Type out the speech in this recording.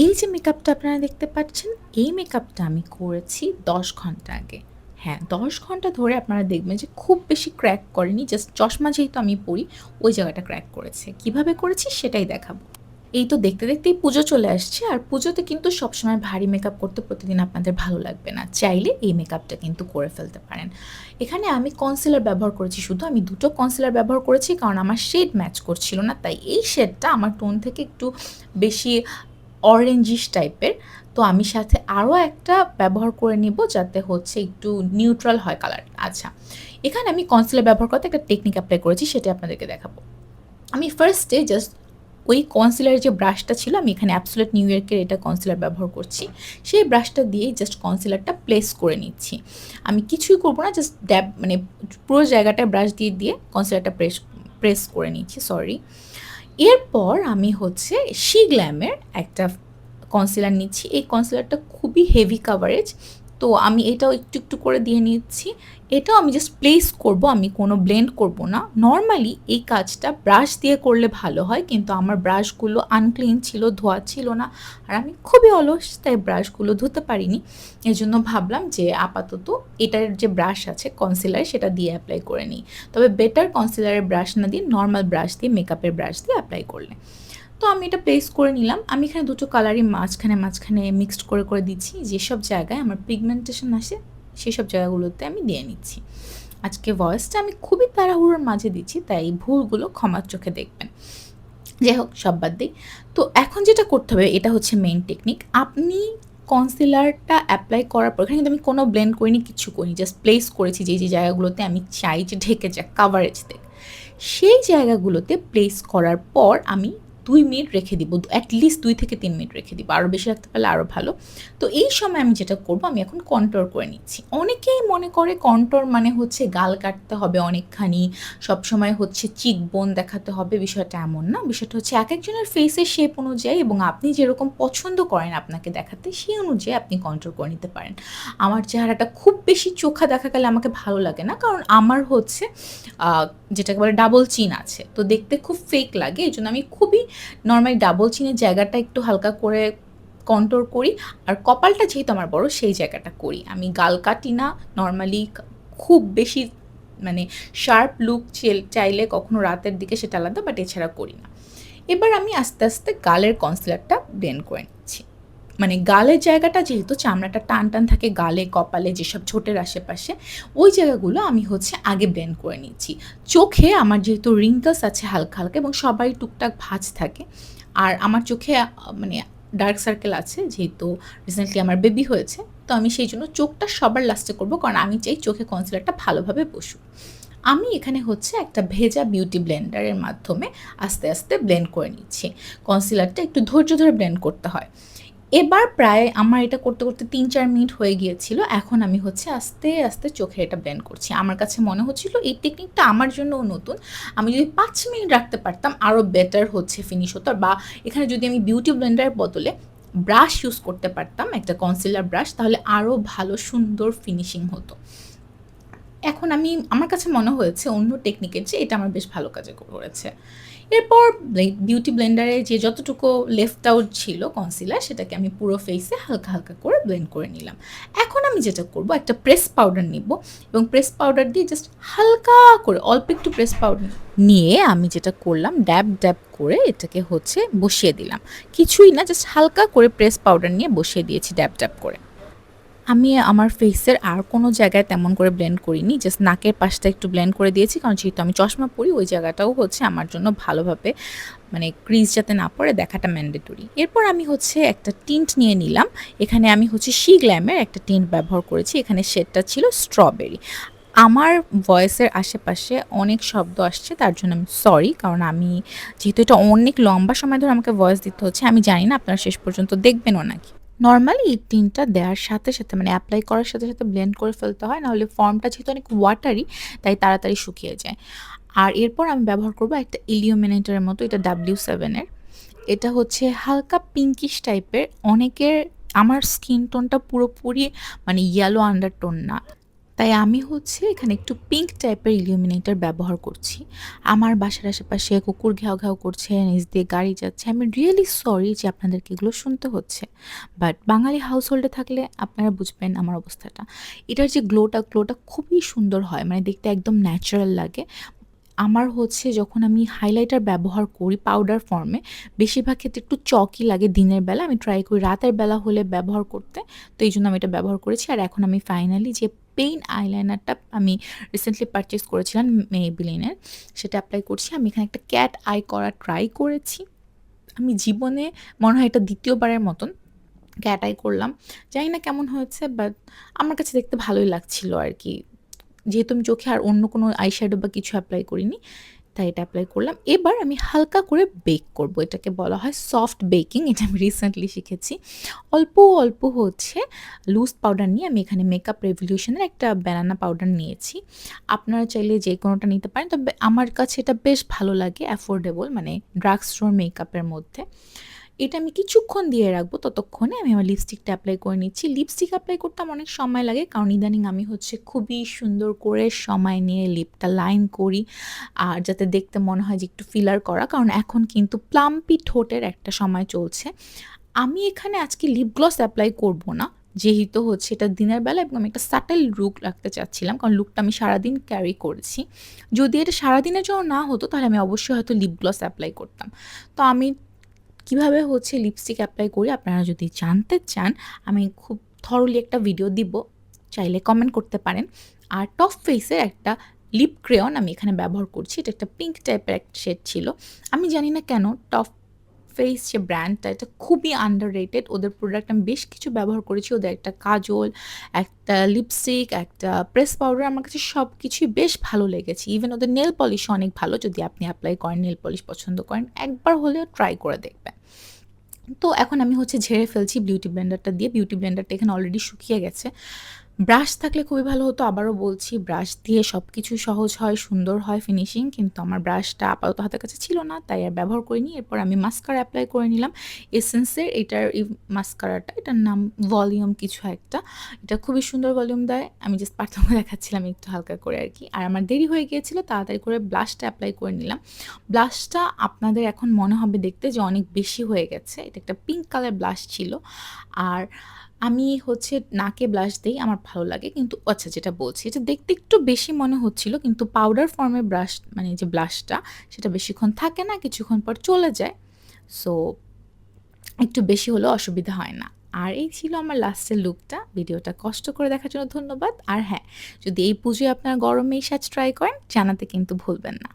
এই যে মেকআপটা আপনারা দেখতে পাচ্ছেন, এই মেকআপটা আমি করেছি ১০ ঘন্টা আগে। হ্যাঁ, ১০ ঘন্টা ধরে আপনারা দেখবেন যে খুব বেশি ক্র্যাক করেনি। জাস্ট চশমা যেহেতু আমি পড়ি, ওই জায়গাটা ক্র্যাক করেছে। কিভাবে করেছি সেটাই দেখাবো। এই তো দেখতে দেখতেই পুজো চলে আসছে, আর পুজোতে কিন্তু সবসময় ভারী মেকআপ করতে প্রতিদিন আপনাদের ভালো লাগবে না। চাইলে এই মেকআপটা কিন্তু করে ফেলতে পারেন। এখানে আমি কনসিলার ব্যবহার করেছি শুধু। আমি ২ টো কনসিলার ব্যবহার করেছি কারণ আমার শেড ম্যাচ করছিল না। তাই এই শেডটা আমার টোন থেকে একটু বেশি অরেঞ্জিশ টাইপের। তো আমি সাথে আরও একটা ব্যবহার করে নিব যাতে হচ্ছে একটু নিউট্রাল হয় কালার। আচ্ছা, এখানে আমি কনসিলার ব্যবহার করতে একটা টেকনিক অ্যাপ্লাই করেছি, সেটা আপনাদেরকে দেখাবো। আমি ফার্স্টে জাস্ট ওই কনসিলারের যে ব্রাশটা ছিল, আমি এখানে অ্যাবসোলিউট নিউ ইয়র্কের এটা কনসিলার ব্যবহার করছি। সেই ব্রাশটা দিয়েই জাস্ট কনসিলারটা প্লেস করে নিচ্ছি। আমি কিছুই করবো না, জাস্ট ড্যাব মানে পুরো জায়গাটায় ব্রাশ দিয়ে দিয়ে কনসিলারটা প্রেস করে নিচ্ছি, সরি। এরপর আমি হচ্ছে গ্ল্যামের একটা কনসিলার নিচ্ছি। এই কনসিলারটা খুবই হেভি কাভারেজ, তো আমি এটাও একটু একটু করে দিয়ে নিচ্ছি। এটাও আমি জাস্ট প্লেস করব, আমি কোনো ব্লেন্ড করব না। নর্মালি এই কাজটা ব্রাশ দিয়ে করলে ভালো হয়, কিন্তু আমার ব্রাশগুলো আনক্লিন ছিল, ধোয়া ছিল না, আর আমি খুবই অলস, তাই ব্রাশগুলো ধুতে পারিনি। এজন্য ভাবলাম যে আপাতত এটার যে ব্রাশ আছে কনসিলার, সেটা দিয়ে অ্যাপ্লাই করে নিই। তবে বেটার কনসিলারের ব্রাশ না দিয়ে নর্মাল ব্রাশ দিয়ে, মেকআপের ব্রাশ দিয়ে অ্যাপ্লাই করলে। তো আমি এটা প্লেস করে নিলাম। আমি এখানে দুটো কালারই মাঝখানে মাঝখানে মিক্সড করে করে দিচ্ছি। যেসব জায়গায় আমার পিগমেন্টেশন আসে সেসব জায়গাগুলোতে আমি দিয়ে নিচ্ছি। আজকে ভয়েসটা আমি খুবই তাড়াহুড়োর মাঝে দিচ্ছি, তাই ভুলগুলো ক্ষমার চোখে দেখবেন। যাই হোক, সব বাদ দিই। তো এখন যেটা করতে হবে, এটা হচ্ছে মেইন টেকনিক। আপনি কনসিলারটা অ্যাপ্লাই করার পর, এখানে কিন্তু আমি কোনো ব্লেন্ড করিনি, কিচ্ছু করিনি, জাস্ট প্লেস করেছি যে যে জায়গাগুলোতে আমি চাই যে ঢেকে যাক, কাভারেজ দেখ। সেই জায়গাগুলোতে প্লেস করার পর আমি ২ মিনিট রেখে দিব। অ্যাটলিস্ট ২ থেকে ৩ মিনিট রেখে দিব। আরও বেশি রাখতে পারলে আরও ভালো। তো এই সময় আমি যেটা করব, আমি এখন কন্ট্যুর করে নিচ্ছি। অনেকেই মনে করে কন্ট্যুর মানে হচ্ছে গাল কাটতে হবে অনেকখানি, সবসময় হচ্ছে চিক বোন দেখাতে হবে। বিষয়টা এমন না। বিষয়টা হচ্ছে একেকজনের ফেসের শেপ অনুযায়ী এবং আপনি যেরকম পছন্দ করেন আপনাকে দেখাতে, সেই অনুযায়ী আপনি কন্ট্যুর করে নিতে পারেন। আমার চেহারাটা খুব বেশি চোখা দেখা গেলে আমাকে ভালো লাগে না, কারণ আমার হচ্ছে যেটাকে বলে ডাবল চিন আছে, তো দেখতে খুব ফেক লাগে। এই জন্য আমি খুবই নর্মালি ডাবল চিনের জায়গাটা একটু হালকা করে কন্ট্যুর করি, আর কপালটা যেহেতু আমার বড়, সেই জায়গাটা করি। আমি গাল কাটি না নর্মালি। খুব বেশি মানে শার্প লুক চাইলে কখনো রাতের দিকে, সেটা আলাদা, বাট এছাড়া করি না। এবার আমি আস্তে আস্তে গালের কনসিলারটা ব্লেন্ড করে নিচ্ছি। মানে গালের জায়গাটা যেহেতু চামড়াটা টান টান থাকে গালে, কপালে, যেসব ঠোঁটের আশেপাশে, ওই জায়গাগুলো আমি হচ্ছে আগে ব্লেন্ড করে নিচ্ছি। চোখে আমার যেহেতু রিঙ্কলস আছে হালকা হালকা, এবং সবাই টুকটাক ভাঁজ থাকে, আর আমার চোখে মানে ডার্ক সার্কেল আছে, যেহেতু রিসেন্টলি আমার বেবি হয়েছে, তো আমি সেই জন্য চোখটা সবার লাস্টে করব, কারণ আমি চাই চোখে কনসিলারটা ভালোভাবে বসুক। আমি এখানে হচ্ছে একটা ভেজা বিউটি ব্লেন্ডারের মাধ্যমে আস্তে আস্তে ব্লেন্ড করে নিচ্ছি। কনসিলারটা একটু ধৈর্য ধরে ব্লেন্ড করতে হয়। এবার প্রায় আমার এটা করতে করতে ৩-৪ মিনিট হয়ে গিয়েছিল। এখন আমি হচ্ছে আস্তে আস্তে চোখে এটা ব্লেন্ড করছি। আমার কাছে মনে হচ্ছিল এই টেকনিকটা আমার জন্যও নতুন। আমি যদি ৫ মিনিট রাখতে পারতাম আরও বেটার হচ্ছে ফিনিশ হতো, বা এখানে যদি আমি বিউটি ব্লেন্ডারের বদলে ব্রাশ ইউজ করতে পারতাম, একটা কনসিলার ব্রাশ, তাহলে আরও ভালো সুন্দর ফিনিশিং হতো। এখন আমার কাছে মনে হয়েছে অন্য টেকনিকের চেয়ে এটা আমার বেশ ভালো কাজে করেছে। এরপর বিউটি ব্লেন্ডারে যে যতটুকু লেফট আউট ছিল কনসিলার, সেটাকে আমি পুরো ফেসে হালকা হালকা করে ব্লেন্ড করে নিলাম। এখন আমি যেটা করব, একটা প্রেস পাউডার নিব, এবং প্রেস পাউডার দিয়ে জাস্ট হালকা করে অল্প একটু প্রেস পাউডার নিয়ে আমি যেটা করলাম, ড্যাব ড্যাব করে এটাকে হচ্ছে বসিয়ে দিলাম। কিছুই না, জাস্ট হালকা করে প্রেস পাউডার নিয়ে বসিয়ে দিয়েছি ড্যাব ড্যাব করে। আমি আমার ফেসের আর কোনো জায়গায় তেমন করে ব্লেন্ড করিনি, জাস্ট নাকের পাশটা একটু ব্লেন্ড করে দিয়েছি, কারণ যেহেতু আমি চশমা পরি, ওই জায়গাটাও হচ্ছে আমার জন্য ভালোভাবে মানে ক্রিজ যাতে না পড়ে দেখাটা ম্যান্ডেটরি। এরপর আমি হচ্ছে একটা টিন্ট নিয়ে নিলাম। এখানে আমি হচ্ছে গ্ল্যামের একটা টিন্ট ব্যবহার করেছি। এখানে শেডটা ছিল স্ট্রবেরি। আমার ভয়েসের আশেপাশে অনেক শব্দ আসছে, তার জন্য আমি সরি, কারণ আমি যেহেতু এটা অনেক লম্বা সময় ধরে আমাকে ভয়েস দিতে হচ্ছে, আমি জানি না আপনারা শেষ পর্যন্ত দেখবেনও নাকি। নর্মালি এই টিনটা দেওয়ার সাথে সাথে মানে অ্যাপ্লাই করার সাথে সাথে ব্লেন্ড করে ফেলতে হয়, নাহলে ফর্মটা যেহেতু অনেক ওয়াটারি, তাই তাড়াতাড়ি শুকিয়ে যায়। আর এরপর আমি ব্যবহার করব একটা ইলিউমিনেটরের মতো, এটা W7-এর। এটা হচ্ছে হালকা পিঙ্কিশ টাইপের। অনেকের, আমার স্কিন টোনটা পুরোপুরি মানে ইয়েলো আন্ডারটোন না, তাই আমি হচ্ছে এখানে একটু পিঙ্ক টাইপের ইলুমিনেটর ব্যবহার করছি। আমার বাসার আশেপাশে কুকুর ঘ্যাও, ঘ্যাও করছে, নিচ দিয়ে গাড়ি যাচ্ছে। আমি রিয়েলি সরি যে আপনাদেরকে এগুলো শুনতে হচ্ছে। বাট বাঙালি হাউসহোল্ডে থাকলে আপনারা বুঝবেন আমার অবস্থাটা। এটার যে গ্লোটা খুবই সুন্দর হয়। মানে দেখতে একদম ন্যাচারাল লাগে। আমার হচ্ছে যখন আমি হাইলাইটার ব্যবহার করি পাউডার ফর্মে, বেশিরভাগ ক্ষেত্রে একটু চকি লাগে দিনের বেলা। আমি ট্রাই করি রাতের বেলা হলে ব্যবহার করতে। তো এইজন্য আমি এটা ব্যবহার করেছি। আর এখন আমি ফাইনালি যে পেইন আইলাইনারটা আমি রিসেন্টলি পারচেজ করেছিলাম Maybelline-এর, সেটা এপ্লাই করছি। আমি এখানে একটা ক্যাট আই করা ট্রাই করেছি। আমি জীবনে মনে হয় এটা ২য় বারের মতন ক্যাট আই করলাম। জানি না কেমন হয়েছে, বাট আমার কাছে দেখতে ভালোই লাগছিল আরকি। যেহেতু আমি চোখে আর অন্য কোনো আইশ্যাডো বা কিছু এপ্লাই করিনি, তাই এটা এপ্লাই করলাম। এবার আমি হালকা করে বেক করব। এটাকে বলা হয় সফট বেকিং। এটা আমি রিসেন্টলি শিখেছি। অল্প, অল্প হচ্ছে লুজ পাউডার নিয়ে আমি এখানে মেকআপ রেভলিউশনের একটা ব্যানানা পাউডার নিয়েছি। আপনারা চাইলে যে কোনোটা নিতে পারেন। তবে আমার কাছে এটা বেশ ভালো লাগে, অ্যাফোর্ডেবল মানে ড্রাগ স্টোর মেকআপের মধ্যে। এটা আমি কিছুক্ষণ দিয়ে রাখবো। ততক্ষণে আমি আমার লিপস্টিকটা এপ্লাই করে নিচ্ছি। লিপস্টিক এপ্লাই করতে আমার অনেক সময় লাগে, কারণ ইদানিং আমি হচ্ছে খুবই সুন্দর করে সময় নিয়ে লিপটা লাইন করি। আর যাতে দেখতে মনে হয় যে একটু ফিলার করা, কারণ এখন কিন্তু প্লাম্পি ঠোঁটের একটা সময় চলছে। আমি এখানে আজকে লিপ গ্লস এপ্লাই করব না। যেহেতু হচ্ছে এটা দিনের বেলা এবং আমি একটা সাটেল লুক রাখতে চাচ্ছিলাম, কারণ লুকটা আমি সারাদিন ক্যারি করেছি। যদি এটা সারাদিনের জন্য না হতো তাহলে আমি অবশ্যই হয়তো লিপ গ্লস এপ্লাই করতাম। তো আমি কিভাবে হচ্ছে লিপস্টিক এপ্লাই করি আপনারা যদি জানতে চান, আমি খুব থরলি একটা ভিডিও দিব, চাইলে কমেন্ট করতে পারেন। আর টপ ফেসের একটা লিপ ক্রেয়ন আমি এখানে ব্যবহার করছি। এটা একটা পিঙ্ক টাইপের একটা শেড ছিল। আমি জানি না কেন টপ ফেস যে ব্র্যান্ডটা এটা খুবই আন্ডাররেটেড। ওদের প্রোডাক্ট আমি বেশ কিছু ব্যবহার করেছি। ওদের একটা কাজল, একটা লিপস্টিক, একটা প্রেস পাউডার আমার কাছে সব কিছুই বেশ ভালো লেগেছে। ইভেন ওদের নেল পলিশও অনেক ভালো। যদি আপনি এপ্লাই করেন, নেল পলিশ পছন্দ করেন, একবার হলেও ট্রাই করে দেখবেন। তো এখন আমি হচ্ছে ঝেড়ে ফেলছি বিউটি ব্লেন্ডারটা দিয়ে। বিউটি ব্লেন্ডারটা এখানে অলরেডি শুকিয়ে গেছে। ব্রাশ থাকলে খুবই ভালো হতো। আবারও বলছি, ব্রাশ দিয়ে সব কিছু সহজ হয়, সুন্দর হয় ফিনিশিং। কিন্তু আমার ব্রাশটা আপাতত হাতের কাছে ছিল না, তাই আর ব্যবহার করিনি। এরপর আমি মাস্কারা এপ্লাই করে নিলাম। এসেন্সের এটার এই মাস্কারাটা, এটার নাম ভলিউম কিছু একটা। এটা খুবই সুন্দর ভলিউম দেয়। আমি জাস্ট পার্থক্য দেখাচ্ছিলাম একটু হালকা করে আরকি। আর আমার দেরি হয়ে গিয়েছিল, তাড়াতাড়ি করে ব্লাশটা এপ্লাই করে নিলাম। ব্লাশটা আপনাদের এখন মনে হবে দেখতে যে অনেক বেশি হয়ে গেছে। এটা একটা পিঙ্ক কালার ব্লাশ ছিল। আর আমি হচ্ছে নাকে ব্লাশ দেই, আমার ভালো লাগে। কিন্তু আচ্ছা, যেটা বলছি এটা দেখতে একটু বেশি মনে হচ্ছিল, কিন্তু পাউডার ফর্মের ব্রাশ মানে যে ব্লাশটা সেটা বেশিক্ষণ থাকে না, কিছুক্ষণ পর চলে যায়। সো একটু বেশি হলেও অসুবিধা হয় না। আর এই ছিল আমার লাস্টের লুকটা। ভিডিওটা কষ্ট করে দেখার জন্য ধন্যবাদ। আর হ্যাঁ, যদি এই পুজোয় আপনারা গরমে এই সাজ ট্রাই করেন, জানাতে কিন্তু ভুলবেন না।